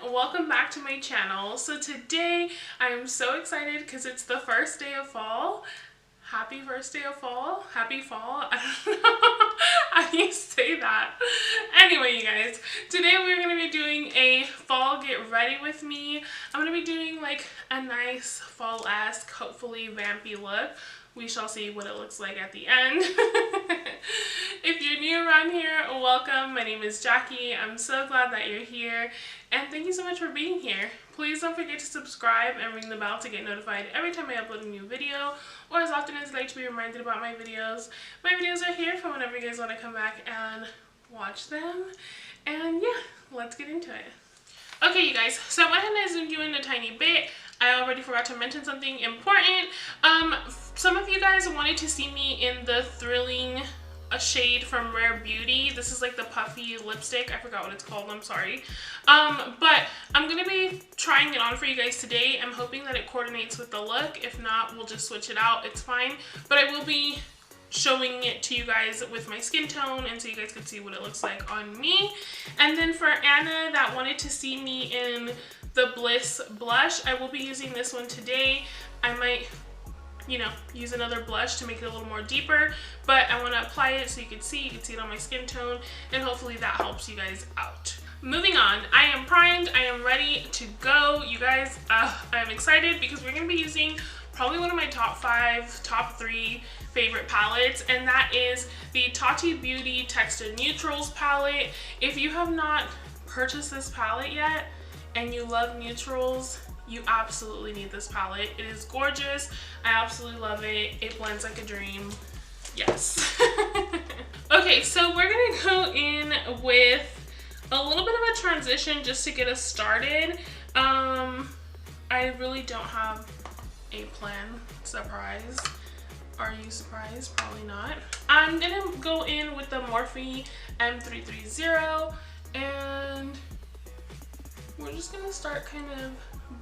welcome back to my channel. So today I am so excited because it's the first day of fall. Happy first day of fall. Happy fall. I don't know how you say that. Anyway, you guys, today we're going to be doing a fall get ready with me. I'm going to be doing like a nice fall-esque, hopefully vampy look. We shall see what it looks like at the end. If you're new around here, welcome. My name is Jackie. I'm so glad that you're here. And thank you so much for being here. Please don't forget to subscribe and ring the bell to get notified every time I upload a new video, or as often as I like to be reminded about my videos. My videos are here for whenever you guys want to come back and watch them. And yeah, let's get into it. Okay, you guys, so I went ahead and I zoomed you in a tiny bit. I already forgot to mention something important. Some of you guys wanted to see me in the Thrilling shade from Rare Beauty. This is like the puffy lipstick. I forgot what it's called. I'm sorry. But I'm going to be trying it on for you guys today. I'm hoping that it coordinates with the look. If not, we'll just switch it out. It's fine. But I will be showing it to you guys with my skin tone, and so you guys can see what it looks like on me. And then for Anna that wanted to see me in the Bliss blush, I will be using this one today. I might, you know, use another blush to make it a little more deeper, but I want to apply it so you can see it on my skin tone, and hopefully that helps you guys out. Moving on, I am primed, I am ready to go. You guys, I am excited because we're going to be using probably one of my top 3 favorite palettes, and that is the Tati Beauty Textured Neutrals palette. If you have not purchased this palette yet and you love neutrals, you absolutely need this palette. It is gorgeous. I absolutely love it. It blends like a dream. Yes. Okay, so we're gonna go in with a little bit of a transition just to get us started. I really don't have a plan. Surprise. Are you surprised? Probably not. I'm gonna go in with the Morphe M330, and we're just gonna start kind of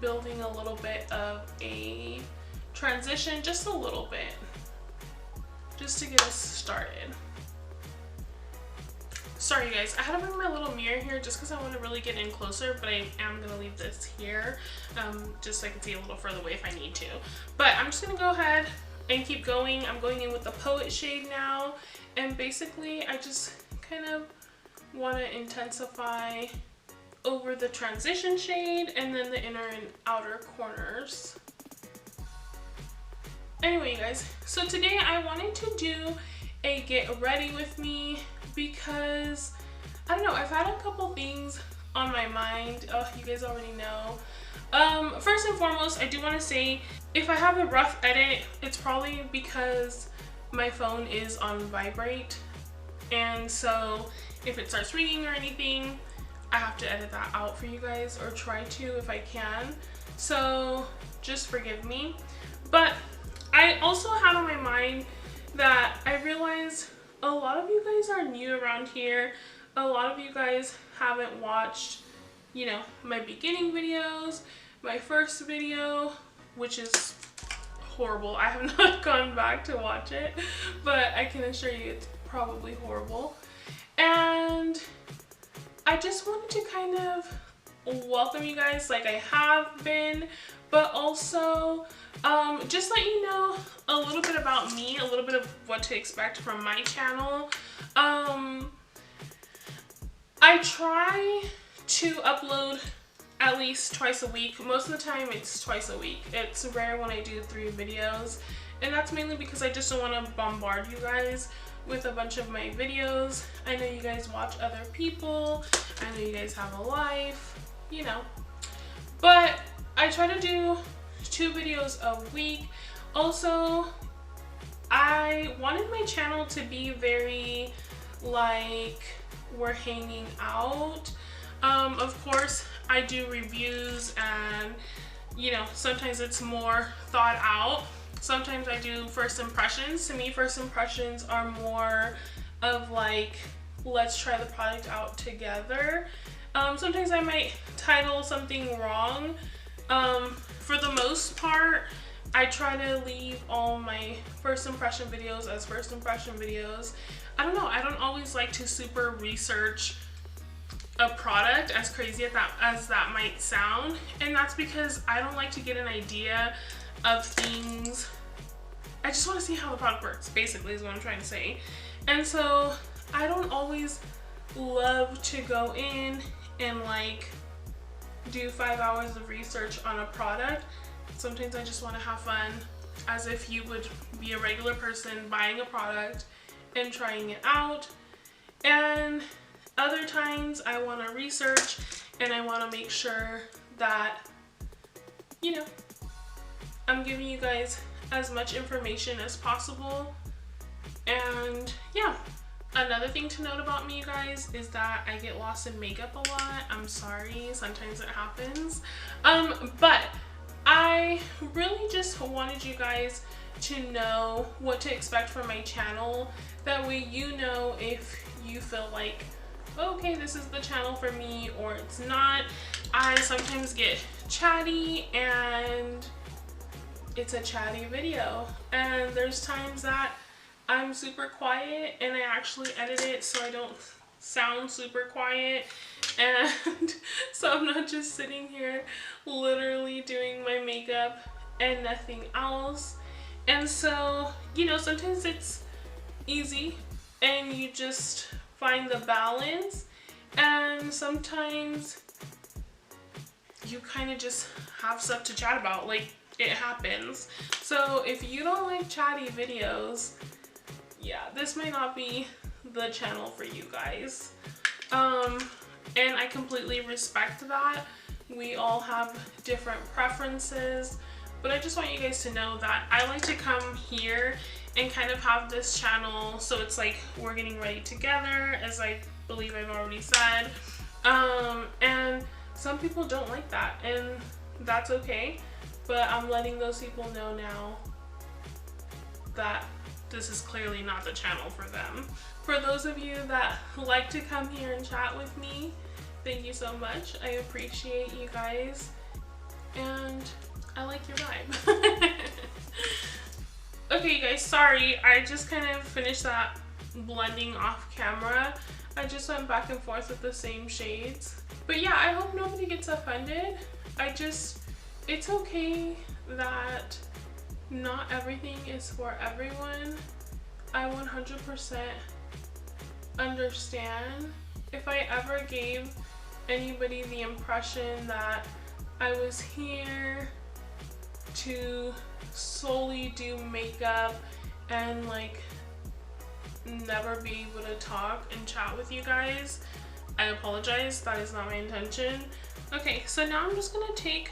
building a little bit of a transition, just a little bit, just to get us started. Sorry you guys, I had to bring my little mirror here just because I want to really get in closer, but I am going to leave this here just so I can see a little further away if I need to. But I'm just going to go ahead and keep going. I'm going in with the Poet shade now, and basically I just kind of want to intensify over the transition shade and then the inner and outer corners. Anyway, you guys, so today I wanted to do a get ready with me because, I don't know, I've had a couple things on my mind. Oh, you guys already know. First and foremost, I do want to say, if I have a rough edit, it's probably because my phone is on vibrate, and so if it starts ringing or anything, I have to edit that out for you guys, or try to if I can. So just forgive me. But I also had on my mind that I realized a lot of you guys are new around here. A lot of you guys haven't watched, you know, my beginning videos, my first video, which is horrible. I have not gone back to watch it, but I can assure you it's probably horrible. And I just wanted to kind of welcome you guys like I have been, but also just let you know a little bit about me, a little bit of what to expect from my channel. I try to upload at least twice a week. Most of the time it's twice a week. It's rare when I do 3 videos, and that's mainly because I just don't want to bombard you guys with a bunch of my videos. I know you guys watch other people, I know you guys have a life, you know, but I try to do 2 videos a week. Also, I wanted my channel to be very like we're hanging out. Of course I do reviews, and you know, sometimes it's more thought out. Sometimes I do first impressions. To me, first impressions are more of like, let's try the product out together. Sometimes I might title something wrong. For the most part, I try to leave all my first impression videos as first impression videos. I don't know, I don't always like to super research a product, as crazy as that might sound. And that's because I don't like to get an idea of things. I just want to see how the product works, basically, is what I'm trying to say. And so I don't always love to go in and like do 5 hours of research on a product. Sometimes I just want to have fun, as if you would be a regular person buying a product and trying it out. And other times I want to research and I want to make sure that, you know, I'm giving you guys as much information as possible. And yeah, another thing to note about me, you guys, is that I get lost in makeup a lot. I'm sorry, sometimes it happens. But I really just wanted you guys to know what to expect from my channel. That way you know if you feel like, okay, this is the channel for me, or it's not. I sometimes get chatty and it's a chatty video, and there's times that I'm super quiet and I actually edit it so I don't sound super quiet, and so I'm not just sitting here literally doing my makeup and nothing else. And so, you know, sometimes it's easy and you just find the balance, and sometimes you kind of just have stuff to chat about, like it happens. So if you don't like chatty videos, yeah, this might not be the channel for you guys. And I completely respect that. We all have different preferences, but I just want you guys to know that I like to come here and kind of have this channel so it's like we're getting ready together, as I believe I've already said. And some people don't like that, and that's okay. But I'm letting those people know now that this is clearly not the channel for them. For those of you that like to come here and chat with me, thank you so much. I appreciate you guys, and I like your vibe. Okay, you guys, sorry. I just kind of finished that blending off camera. I just went back and forth with the same shades. But yeah, I hope nobody gets offended. It's okay that not everything is for everyone. I 100% understand. If I ever gave anybody the impression that I was here to solely do makeup and like never be able to talk and chat with you guys, I apologize. That is not my intention. Okay, so now I'm just gonna take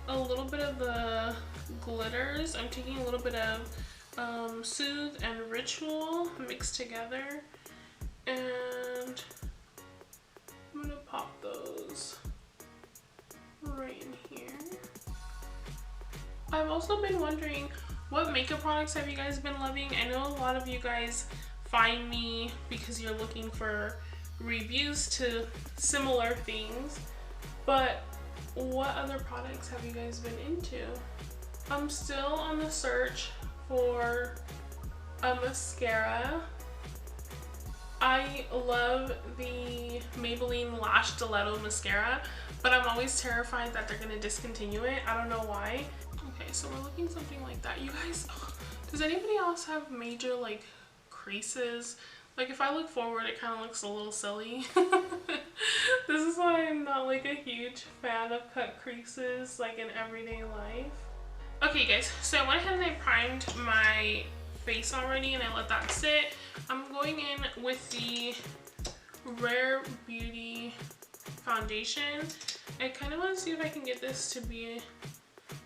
a little bit of the glitters. I'm taking a little bit of Soothe and Ritual mixed together, and I'm gonna pop those right in here. I've also been wondering, what makeup products have you guys been loving? I know a lot of you guys find me because you're looking for reviews to similar things, but what other products have you guys been into? I'm still on the search for a mascara. I love the Maybelline Lash Stiletto mascara, but I'm always terrified that they're gonna discontinue it. I don't know why. Okay, so we're looking something like that. You guys, does anybody else have major like creases? Like if I look forward, it kind of looks a little silly. This is why I'm not like a huge fan of cut creases like in everyday life. Okay guys, so I went ahead and I primed my face already and I let that sit. I'm going in with the Rare Beauty foundation. I kind of want to see if I can get this to be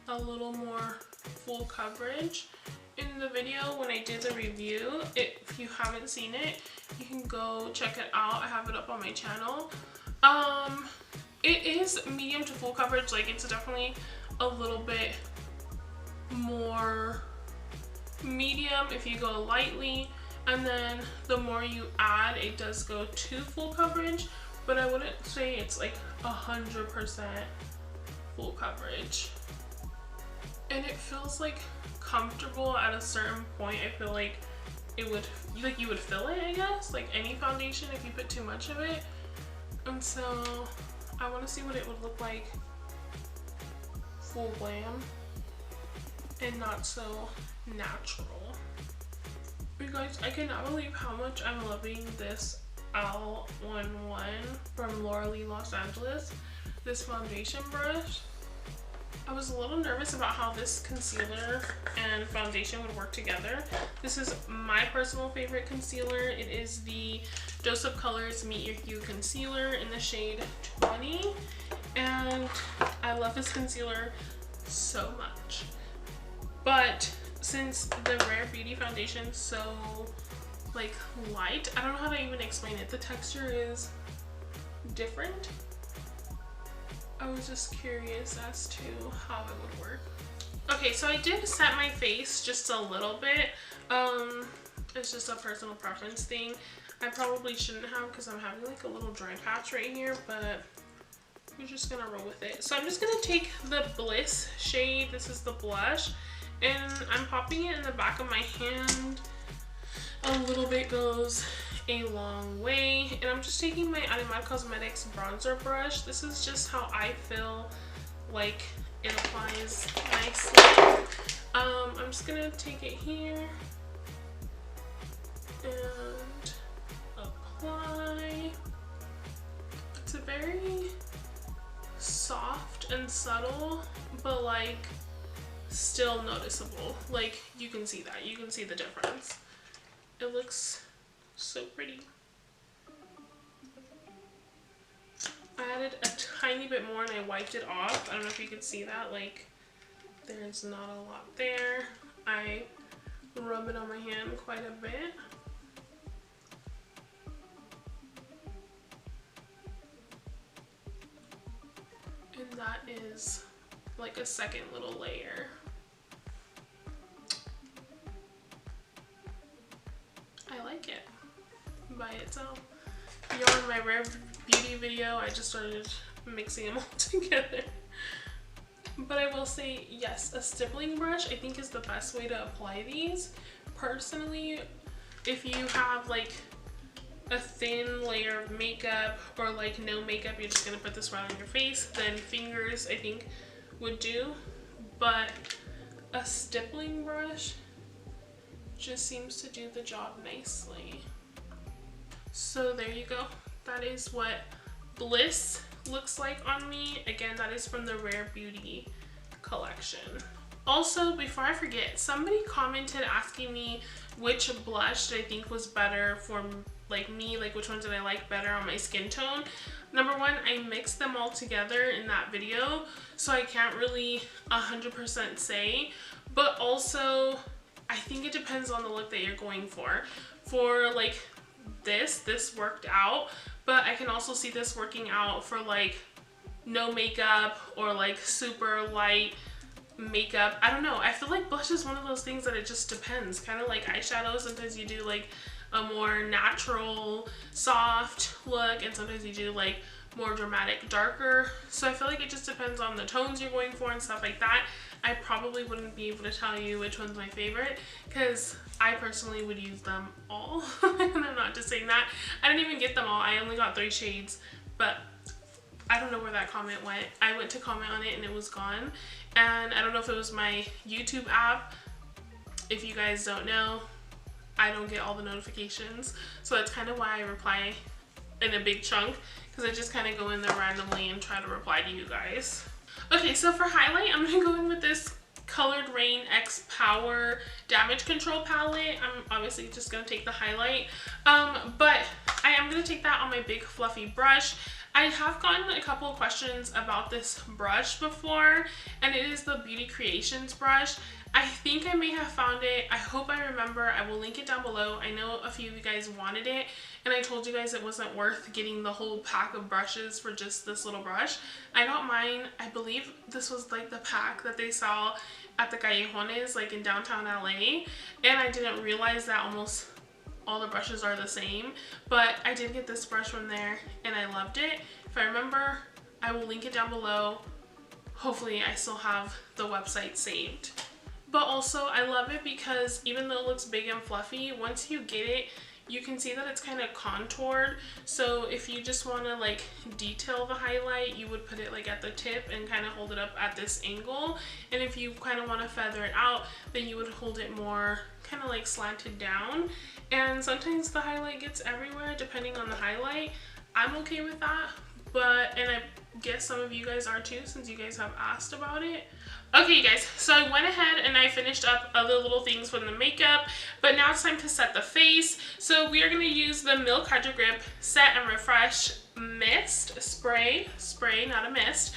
a little more full coverage. In the video when I did the review, if you haven't seen it, you can go check it out. I have it up on my channel. It is medium to full coverage. Like it's definitely a little bit more medium if you go lightly, and then the more you add, it does go to full coverage, but I wouldn't say it's like 100% full coverage. And it feels like comfortable at a certain point. I feel like it would, like you would feel it, I guess, like any foundation if you put too much of it. And so I want to see what it would look like full glam and not so natural. You guys, I cannot believe how much I'm loving this L11 from Laura Lee Los Angeles, this foundation brush. I was a little nervous about how this concealer and foundation would work together. This is my personal favorite concealer. It is the Dose of Colors Meet Your Hue Concealer in the shade 20. And I love this concealer so much. But since the Rare Beauty foundation is so like light, I don't know how to even explain it. The texture is different. I was just curious as to how it would work. Okay, so I did set my face just a little bit. It's just a personal preference thing. I probably shouldn't have because I'm having like a little dry patch right here, but we're just gonna roll with it. So I'm just gonna take the Bliss shade. This is the blush, and I'm popping it in the back of my hand. A little bit goes a long way, and I'm just taking my Animal Cosmetics bronzer brush. This is just how I feel like it applies nicely. I'm just gonna take it here and apply. It's a very soft and subtle, but like still noticeable. Like you can see that, you can see the difference. It looks so pretty. I added a tiny bit more and I wiped it off. I don't know if you can see that, like there's not a lot there. I rub it on my hand quite a bit. And that is like a second little layer. I like it by itself. Beyond my Rare Beauty video, I just started mixing them all together. But I will say, yes, a stippling brush I think is the best way to apply these. Personally, if you have like a thin layer of makeup or like no makeup, you're just gonna put this right on your face, then fingers I think would do. But a stippling brush just seems to do the job nicely. So there you go. That is what Bliss looks like on me. Again, that is from the Rare Beauty collection. Also, before I forget, somebody commented asking me which blush did I think was better for like me, like which ones did I like better on my skin tone. Number one, I mixed them all together in that video, so I can't really 100% say, but also I think it depends on the look that you're going for. For like this worked out, but I can also see this working out for like no makeup or like super light makeup. I don't know. I feel like blush is one of those things that it just depends. Kind of like eyeshadow. Sometimes you do like a more natural, soft look, and sometimes you do like more dramatic, darker. So I feel like it just depends on the tones you're going for and stuff like that. I probably wouldn't be able to tell you which one's my favorite because I personally would use them all. And I'm not just saying that. I didn't even get them all. I only got 3 shades, but I don't know where that comment went. I went to comment on it and it was gone. And I don't know if it was my YouTube app. If you guys don't know, I don't get all the notifications. So that's kind of why I reply in a big chunk, because I just kind of go in there randomly and try to reply to you guys. Okay, so for highlight, I'm going to go in with this Colored Rain X Power Damage Control palette. I'm obviously just going to take the highlight, but I am going to take that on my big fluffy brush. I have gotten a couple of questions about this brush before, and it is the Beauty Creations brush. I think I may have found it. I hope I remember. I will link it down below. I know a few of you guys wanted it, and I told you guys it wasn't worth getting the whole pack of brushes for just this little brush. I got mine. I believe this was like the pack that they saw at the Callejones, like in downtown LA, and I didn't realize that almost all the brushes are the same, but I did get this brush from there and I loved it. If I remember, I will link it down below. Hopefully I still have the website saved. But also I love it because even though it looks big and fluffy, once you get it you can see that it's kind of contoured. So if you just want to like detail the highlight, you would put it like at the tip and kind of hold it up at this angle. And if you kind of want to feather it out, then you would hold it more kind of like slanted down. And sometimes the highlight gets everywhere depending on the highlight. I'm okay with that, and I guess some of you guys are too, since you guys have asked about it. Okay, you guys, so I went ahead and I finished up other little things from the makeup, but now it's time to set the face. So we are going to use the Milk Hydro Grip Set and Refresh Mist Spray, not a mist.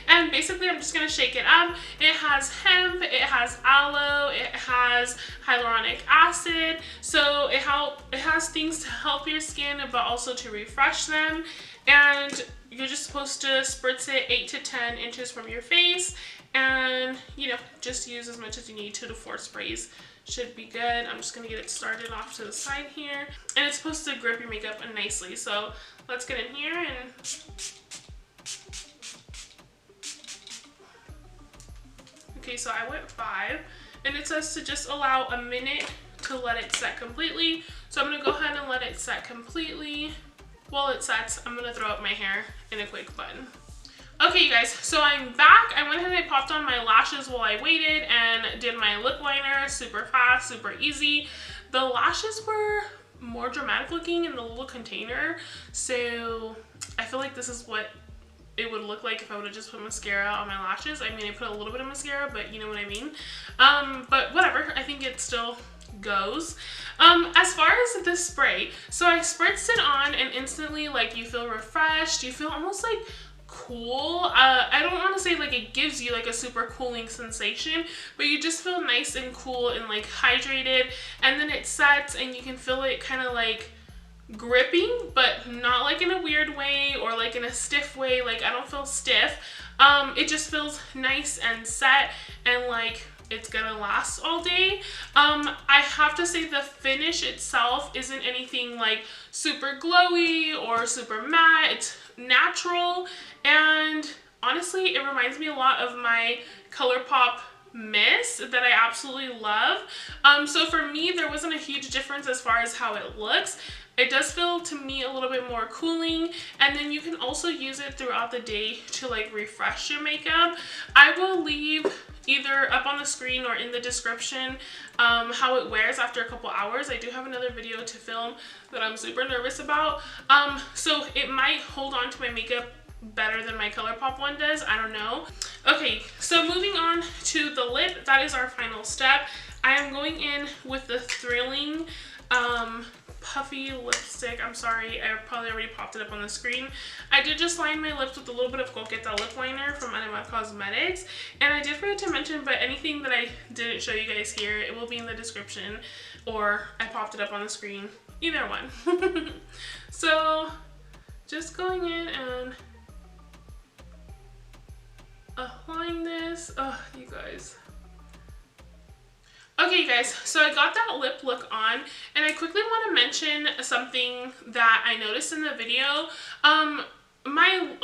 And basically I'm just going to shake it up. It has hemp, it has aloe, it has hyaluronic acid, so it has things to help your skin but also to refresh them. And you're just supposed to spritz it 8 to 10 inches from your face, and you know, just use as much as you need. 2 to 4 sprays should be good. I'm just gonna get it started off to the side here, and it's supposed to grip your makeup nicely. So let's get in here and okay, so I went 5, and it says to just allow a minute to let it set completely. So I'm gonna go ahead and let it set completely. While it sets, I'm gonna throw up my hair in a quick bun. Okay, you guys, so I'm back. I went ahead and I popped on my lashes while I waited and did my lip liner super fast, super easy. The lashes were more dramatic looking in the little container, so I feel like this is what it would look like if I would have just put mascara on my lashes. I mean, I put a little bit of mascara, but you know what I mean. But whatever, I think it still goes. As far as the spray, so I spritzed it on and instantly like you feel refreshed, you feel almost like cool. I don't want to say like it gives you like a super cooling sensation, but you just feel nice and cool and like hydrated, and then it sets and you can feel it kind of like gripping, but not like in a weird way or like in a stiff way. Like I don't feel stiff. It just feels nice and set and like it's gonna last all day. I have to say the finish itself isn't anything like super glowy or super matte. It's natural, and honestly it reminds me a lot of my ColourPop mist that I absolutely love. So for me there wasn't a huge difference as far as how it looks. It does feel to me a little bit more cooling, and then you can also use it throughout the day to like refresh your makeup. I will leave either up on the screen or in the description how it wears after a couple hours. I do have another video to film that I'm super nervous about. So it might hold on to my makeup better than my ColourPop one does. I don't know. Okay, so moving on to the lip, that is our final step. I am going in with the Thrilling puffy lipstick. I'm sorry, I probably already popped it up on the screen. I did just line my lips with a little bit of Coqueta lip liner from Anima Cosmetics, and I did forget to mention, but anything that I didn't show you guys here, it will be in the description, or I popped it up on the screen, either one. So just going in and applying this. Oh, you guys. Okay, you guys, so I got that lip look on, and I quickly want to mention something that I noticed in the video.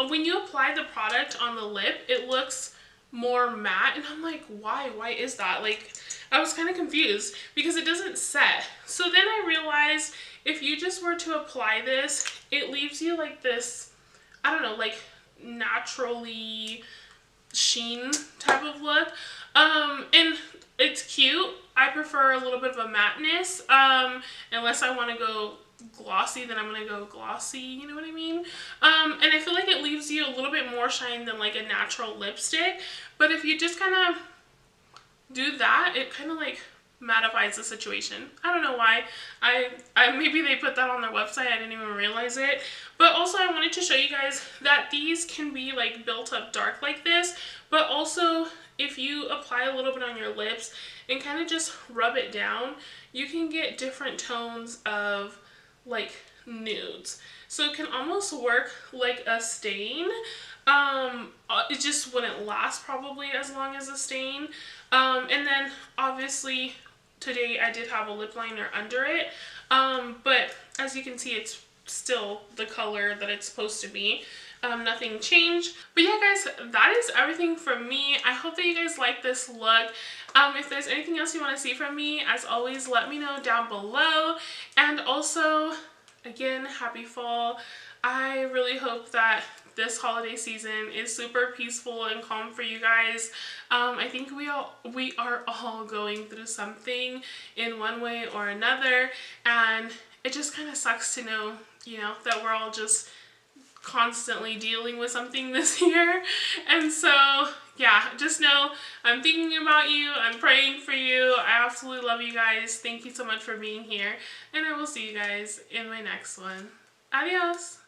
When you apply the product on the lip, it looks more matte, and I'm like, why is that? Like, I was kind of confused because it doesn't set. So then I realized if you just were to apply this, it leaves you like this, I don't know, like naturally sheen type of look. And it's cute. I prefer a little bit of a matteness. Unless I want to go glossy, then I'm going to go glossy, you know what I mean? And I feel like it leaves you a little bit more shine than like a natural lipstick. But if you just kind of do that, it kind of like mattifies the situation. I don't know why. Maybe they put that on their website. I didn't even realize it. But also I wanted to show you guys that these can be like built up dark like this, but also if you apply a little bit on your lips and kind of just rub it down, you can get different tones of like nudes. So it can almost work like a stain. It just wouldn't last probably as long as a stain. And then obviously today I did have a lip liner under it. But as you can see, it's still the color that it's supposed to be. Nothing changed. But yeah guys, that is everything from me. I hope that you guys like this look. If there's anything else you want to see from me, as always, let me know down below. And also, again, happy fall. I really hope that this holiday season is super peaceful and calm for you guys. I think we are all going through something in one way or another, and it just kind of sucks to know, you know, that we're all just constantly dealing with something this year. And so yeah, just know I'm thinking about you, I'm praying for you. I absolutely love you guys. Thank you so much for being here, and I will see you guys in my next one. Adios.